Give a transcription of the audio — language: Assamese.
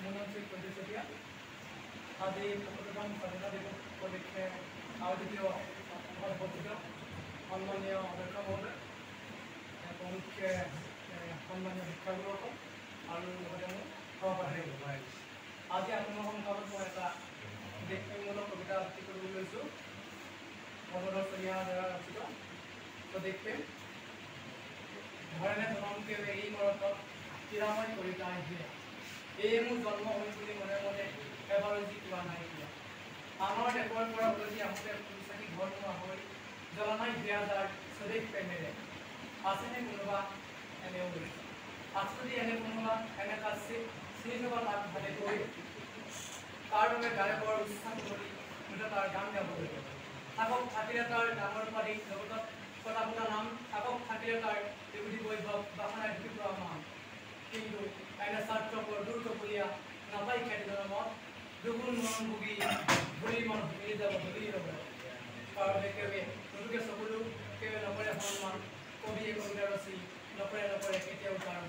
মোৰ নাম শ্ৰী প্ৰদীপ চেতিয়া। আজি ৭৫তম স্বাধীনতা দিৱস উপলক্ষে আয়োজিত অৱস্থিত সন্মানীয় অধ্যক্ষ মহোদয়, প্ৰমুখ্য সন্মানীয় শিক্ষাগুৰুসকল আৰু লগতে মোৰ সহপাঠী। আজি আপোনালোকৰ সন্মুখত মই এটা দেশপ্ৰেমমূলক কবিতা আবৃত্তি কৰিবলৈ লৈছোঁ। মদধৰ চলিহাৰ দ্বাৰা ৰচিত। দেশপ্ৰেম। ধৰণে জনমকে এই মৰতত তিৰাময় কৰি তাই হিয়া, এই মোৰ জন্ম হৈ বুলি মনে মনে এবাৰো যি কোৱা নাই কিয়া। আনৰ দেশৰ পৰা উলটি আহোঁতে ফুলচাকি ঘৰ নোহোৱা হৈ জ্বলা নাই হিয়া যাৰ স্বদেশ প্ৰেমেৰে। আছেনে কোনোবা এনেও আছে যদি এনে কোনোবা এনে তাত চিনি থকা তাক ভালে গৈ তাৰ বাবে গাৰে বৰ উচ্ছাস কৰি মুঠে তাৰ গান গাবলৈ থাকক থাকিলে তাৰ ডাঙৰ পাৰি জগতত কথা পতা নাম, থাকক থাকিলে তাৰ বিভূতি বৈভৱ বাসনাই ঢুকি পৰা মান। কিন্তু এনে স্বাৰ্থপৰ দূৰ টপলীয়া নাপাই খ্যাতি জনমত দুগুণ মৰম ভুগি ভুলি মন মিলি যাব ধৰি ৰ'ব। তাৰ বাবে কেৱে নতুকে চকুলো কেৱে নকৰে সন্মান, কবিয়ে কবিতা ৰচি নকৰে কেতিয়াও তাৰ